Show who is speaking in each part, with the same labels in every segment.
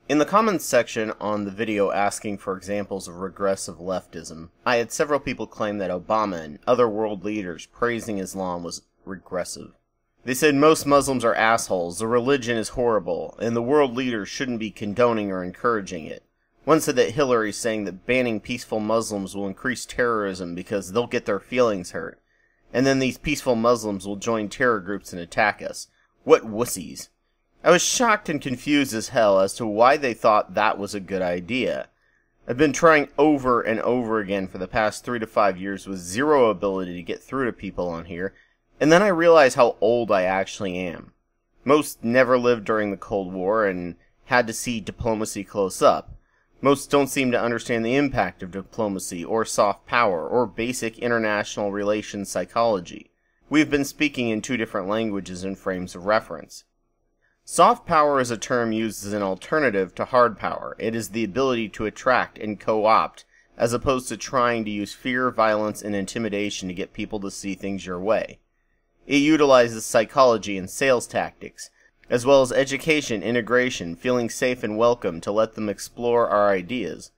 Speaker 1: In the comments section on the video asking for examples of regressive leftism, I had several people claim that Obama and other world leaders praising Islam was regressive. They said most Muslims are assholes, the religion is horrible, and the world leaders shouldn't be condoning or encouraging it. One said that Hillary's saying that banning peaceful Muslims will increase terrorism because they'll get their feelings hurt, and then these peaceful Muslims will join terror groups and attack us. What wussies. I was shocked and confused as hell as to why they thought that was a good idea. I've been trying over and over again for the past 3 to 5 years with zero ability to get through to people on here, and then I realized how old I actually am. Most never lived during the Cold War and had to see diplomacy close up. Most don't seem to understand the impact of diplomacy or soft power or basic international relations psychology. We've been speaking in 2 different languages and frames of reference. Soft power is a term used as an alternative to hard power. It is the ability to attract and co-opt, as opposed to trying to use fear, violence, and intimidation to get people to see things your way. It utilizes psychology and sales tactics, as well as education, integration, feeling safe and welcome to let them explore our ideas.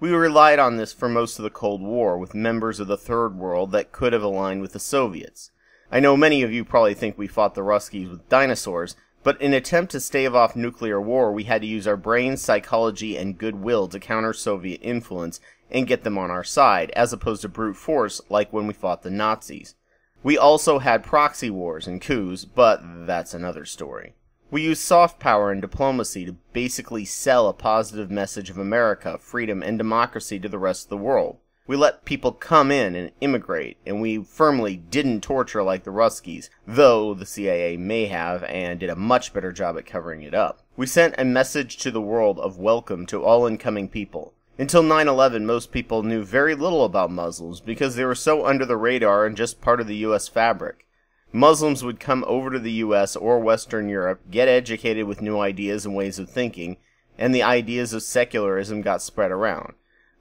Speaker 1: We relied on this for most of the Cold War with members of the Third World that could have aligned with the Soviets. I know many of you probably think we fought the Ruskies with dinosaurs, but in an attempt to stave off nuclear war, we had to use our brains, psychology, and goodwill to counter Soviet influence and get them on our side, as opposed to brute force like when we fought the Nazis. We also had proxy wars and coups, but that's another story. We used soft power and diplomacy to basically sell a positive message of America, freedom, and democracy to the rest of the world. We let people come in and immigrate, and we firmly didn't torture like the Ruskies, though the CIA may have and did a much better job at covering it up. We sent a message to the world of welcome to all incoming people. Until 9/11, most people knew very little about Muslims because they were so under the radar and just part of the US fabric. Muslims would come over to the US or Western Europe, get educated with new ideas and ways of thinking, and the ideas of secularism got spread around.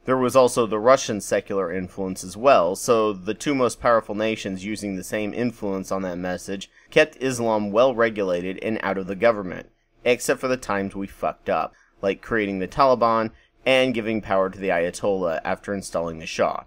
Speaker 1: There was also the Russian secular influence as well, so the 2 most powerful nations using the same influence on that message kept Islam well regulated and out of the government, except for the times we fucked up, like creating the Taliban and giving power to the Ayatollah after installing the Shah.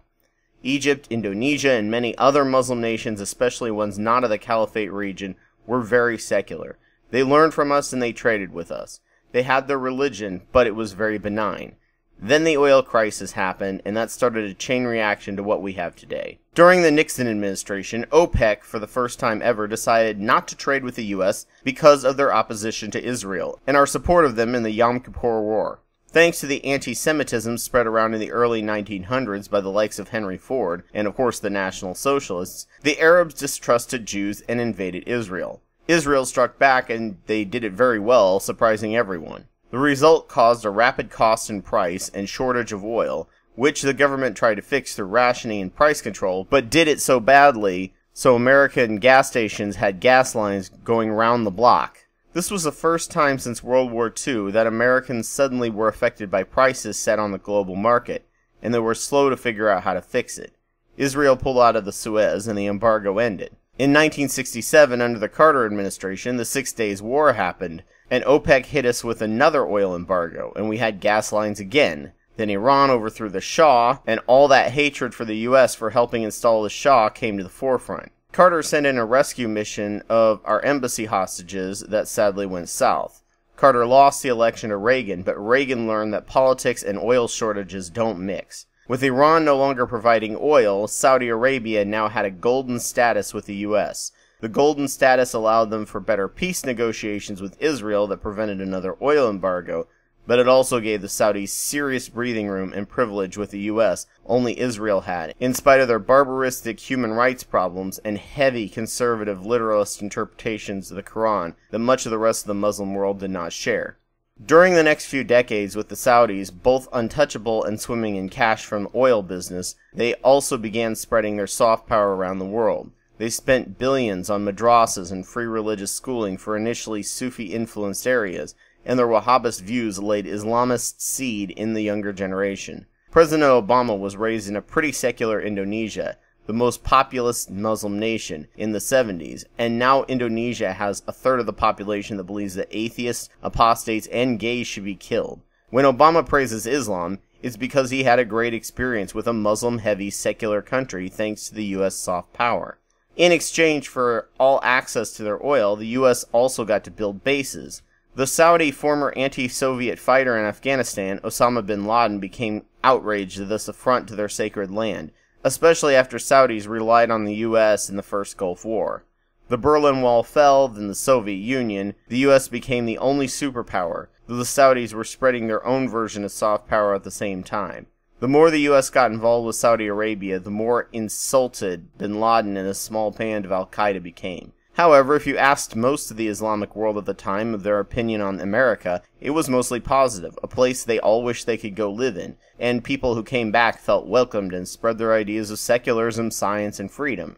Speaker 1: Egypt, Indonesia, and many other Muslim nations, especially ones not of the Caliphate region, were very secular. They learned from us and they traded with us. They had their religion, but it was very benign. Then the oil crisis happened, and that started a chain reaction to what we have today. During the Nixon administration, OPEC, for the first time ever, decided not to trade with the US because of their opposition to Israel, and our support of them in the Yom Kippur War. Thanks to the anti-Semitism spread around in the early 1900s by the likes of Henry Ford, and of course the National Socialists, the Arabs distrusted Jews and invaded Israel. Israel struck back, and they did it very well, surprising everyone. The result caused a rapid cost in price and shortage of oil, which the government tried to fix through rationing and price control, but did it so badly so American gas stations had gas lines going round the block. This was the first time since World War II that Americans suddenly were affected by prices set on the global market, and they were slow to figure out how to fix it. Israel pulled out of the Suez and the embargo ended. In 1967, under the Carter administration, the 6 Days War happened, and OPEC hit us with another oil embargo, and we had gas lines again. Then Iran overthrew the Shah, and all that hatred for the US for helping install the Shah came to the forefront. Carter sent in a rescue mission of our embassy hostages that sadly went south. Carter lost the election to Reagan, but Reagan learned that politics and oil shortages don't mix. With Iran no longer providing oil, Saudi Arabia now had a golden status with the US. The golden status allowed them for better peace negotiations with Israel that prevented another oil embargo, but it also gave the Saudis serious breathing room and privilege with the US only Israel had, in spite of their barbaristic human rights problems and heavy conservative literalist interpretations of the Quran that much of the rest of the Muslim world did not share. During the next few decades with the Saudis, both untouchable and swimming in cash from the oil business, they also began spreading their soft power around the world. They spent billions on madrasas and free religious schooling for initially Sufi-influenced areas, and their Wahhabist views laid Islamist seed in the younger generation. President Obama was raised in a pretty secular Indonesia, the most populous Muslim nation, in the 70s, and now Indonesia has a third of the population that believes that atheists, apostates, and gays should be killed. When Obama praises Islam, it's because he had a great experience with a Muslim-heavy secular country thanks to the U.S. soft power. In exchange for all access to their oil, the U.S. also got to build bases. The Saudi former anti-Soviet fighter in Afghanistan, Osama bin Laden, became outraged at this affront to their sacred land, especially after Saudis relied on the U.S. in the first Gulf War. The Berlin Wall fell, then the Soviet Union. The U.S. became the only superpower, though the Saudis were spreading their own version of soft power at the same time. The more the U.S. got involved with Saudi Arabia, the more insulted bin Laden and a small band of Al-Qaeda became. However, if you asked most of the Islamic world at the time of their opinion on America, it was mostly positive, a place they all wished they could go live in, and people who came back felt welcomed and spread their ideas of secularism, science, and freedom.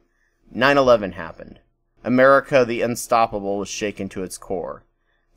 Speaker 1: 9/11 happened. America the Unstoppable was shaken to its core.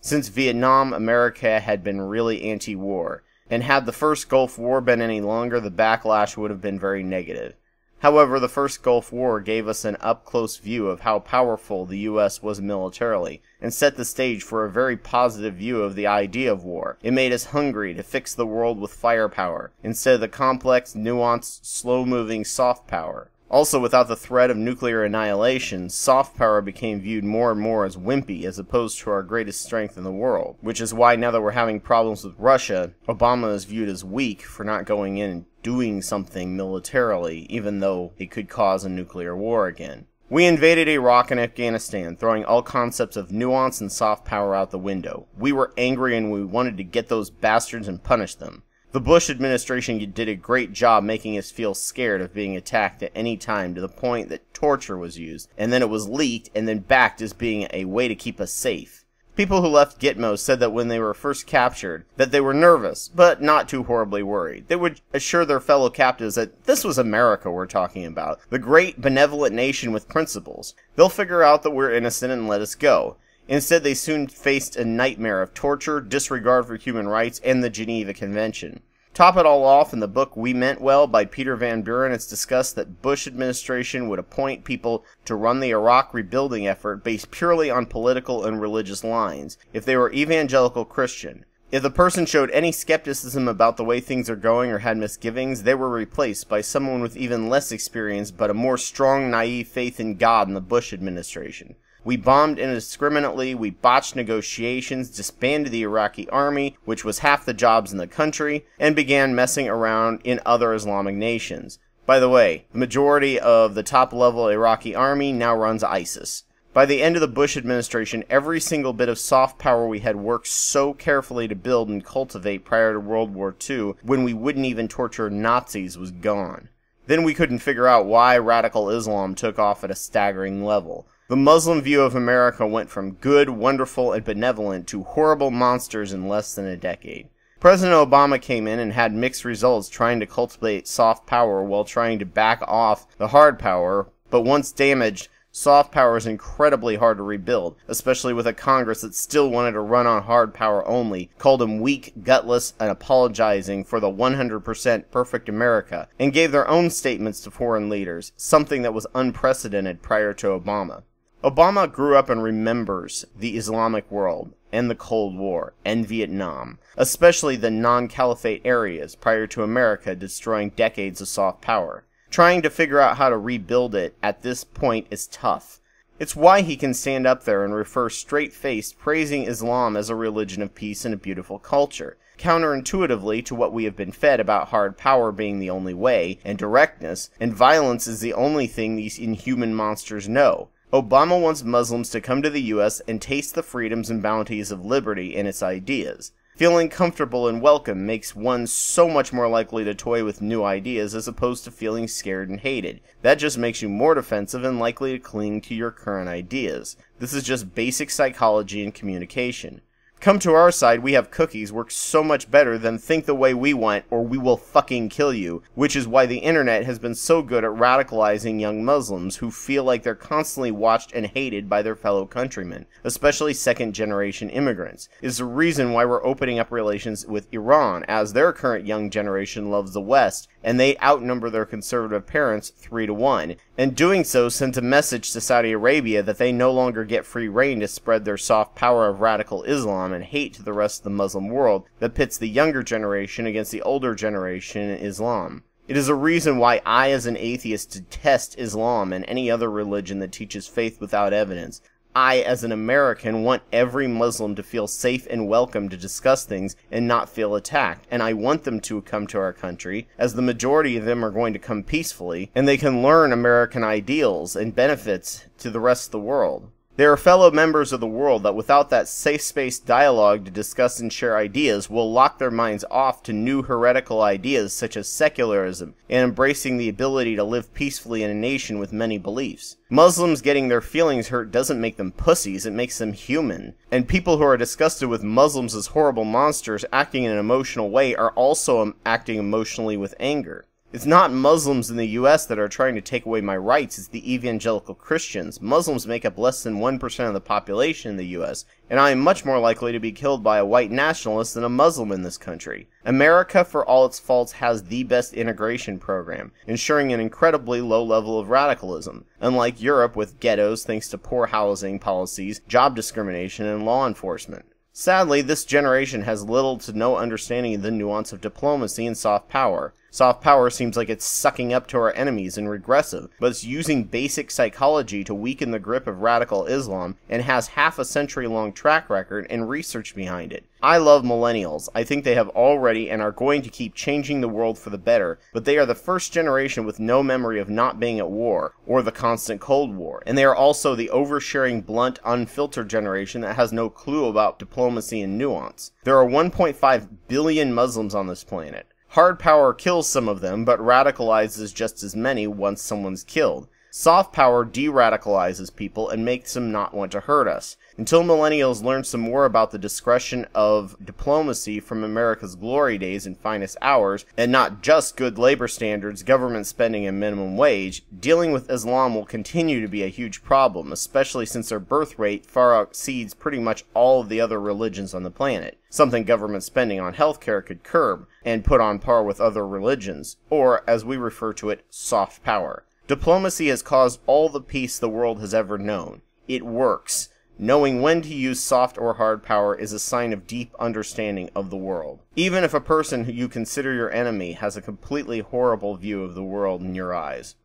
Speaker 1: Since Vietnam, America had been really anti-war, and had the first Gulf War been any longer, the backlash would have been very negative. However, the first Gulf War gave us an up-close view of how powerful the U.S. was militarily, and set the stage for a very positive view of the idea of war. It made us hungry to fix the world with firepower, instead of the complex, nuanced, slow-moving soft power. Also, without the threat of nuclear annihilation, soft power became viewed more and more as wimpy as opposed to our greatest strength in the world, which is why now that we're having problems with Russia, Obama is viewed as weak for not going in and doing something militarily, even though it could cause a nuclear war again. We invaded Iraq and Afghanistan, throwing all concepts of nuance and soft power out the window. We were angry and we wanted to get those bastards and punish them. The Bush administration did a great job making us feel scared of being attacked at any time, to the point that torture was used, and then it was leaked and then backed as being a way to keep us safe. People who left Gitmo said that when they were first captured, that they were nervous, but not too horribly worried. They would assure their fellow captives that this was America we're talking about, the great benevolent nation with principles. They'll figure out that we're innocent and let us go. Instead, they soon faced a nightmare of torture, disregard for human rights, and the Geneva Convention. Top it all off, in the book We Meant Well by Peter Van Buren, it's discussed that Bush administration would appoint people to run the Iraq rebuilding effort based purely on political and religious lines, if they were evangelical Christian. If the person showed any skepticism about the way things are going or had misgivings, they were replaced by someone with even less experience but a more strong, naive faith in God in the Bush administration. We bombed indiscriminately, we botched negotiations, disbanded the Iraqi army, which was half the jobs in the country, and began messing around in other Islamic nations. By the way, the majority of the top-level Iraqi army now runs ISIS. By the end of the Bush administration, every single bit of soft power we had worked so carefully to build and cultivate prior to World War II, when we wouldn't even torture Nazis, was gone. Then we couldn't figure out why radical Islam took off at a staggering level. The Muslim view of America went from good, wonderful, and benevolent to horrible monsters in less than a decade. President Obama came in and had mixed results trying to cultivate soft power while trying to back off the hard power, but once damaged, soft power is incredibly hard to rebuild, especially with a Congress that still wanted to run on hard power only, called him weak, gutless, and apologizing for the 100% perfect America, and gave their own statements to foreign leaders, something that was unprecedented prior to Obama. Obama grew up and remembers the Islamic world, and the Cold War, and Vietnam, especially the non-caliphate areas prior to America destroying decades of soft power. Trying to figure out how to rebuild it at this point is tough. It's why he can stand up there and refer straight-faced praising Islam as a religion of peace and a beautiful culture, counterintuitively to what we have been fed about hard power being the only way, and directness, and violence is the only thing these inhuman monsters know. Obama wants Muslims to come to the U.S. and taste the freedoms and bounties of liberty and its ideas. Feeling comfortable and welcome makes one so much more likely to toy with new ideas as opposed to feeling scared and hated. That just makes you more defensive and likely to cling to your current ideas. This is just basic psychology and communication. Come to our side, we have cookies work so much better than think the way we want or we will fucking kill you, which is why the internet has been so good at radicalizing young Muslims who feel like they're constantly watched and hated by their fellow countrymen, especially second-generation immigrants. Is the reason why we're opening up relations with Iran, as their current young generation loves the West and they outnumber their conservative parents 3-1, and doing so sends a message to Saudi Arabia that they no longer get free rein to spread their soft power of radical Islam and hate to the rest of the Muslim world that pits the younger generation against the older generation in Islam. It is a reason why I, as an atheist, detest Islam and any other religion that teaches faith without evidence. I, as an American, want every Muslim to feel safe and welcome to discuss things and not feel attacked, and I want them to come to our country, as the majority of them are going to come peacefully, and they can learn American ideals and benefits to the rest of the world. They are fellow members of the world that without that safe space dialogue to discuss and share ideas will lock their minds off to new heretical ideas such as secularism and embracing the ability to live peacefully in a nation with many beliefs. Muslims getting their feelings hurt doesn't make them pussies, it makes them human. And people who are disgusted with Muslims as horrible monsters acting in an emotional way are also acting emotionally with anger. It's not Muslims in the US that are trying to take away my rights, it's the evangelical Christians. Muslims make up less than 1% of the population in the US, and I am much more likely to be killed by a white nationalist than a Muslim in this country. America, for all its faults, has the best integration program, ensuring an incredibly low level of radicalism, unlike Europe with ghettos thanks to poor housing policies, job discrimination, and law enforcement. Sadly, this generation has little to no understanding of the nuance of diplomacy and soft power. Soft power seems like it's sucking up to our enemies and regressive, but it's using basic psychology to weaken the grip of radical Islam and has half a century-long track record and research behind it. I love millennials. I think they have already and are going to keep changing the world for the better, but they are the first generation with no memory of not being at war, or the constant Cold War, and they are also the oversharing, blunt, unfiltered generation that has no clue about diplomacy and nuance. There are 1.5 billion Muslims on this planet. Hard power kills some of them, but radicalizes just as many once someone's killed. Soft power de-radicalizes people and makes them not want to hurt us. Until millennials learn some more about the discretion of diplomacy from America's glory days and finest hours, and not just good labor standards, government spending, and minimum wage, dealing with Islam will continue to be a huge problem, especially since their birth rate far exceeds pretty much all of the other religions on the planet, something government spending on healthcare could curb, and put on par with other religions, or, as we refer to it, soft power. Diplomacy has caused all the peace the world has ever known. It works. Knowing when to use soft or hard power is a sign of deep understanding of the world. Even if a person who you consider your enemy has a completely horrible view of the world in your eyes.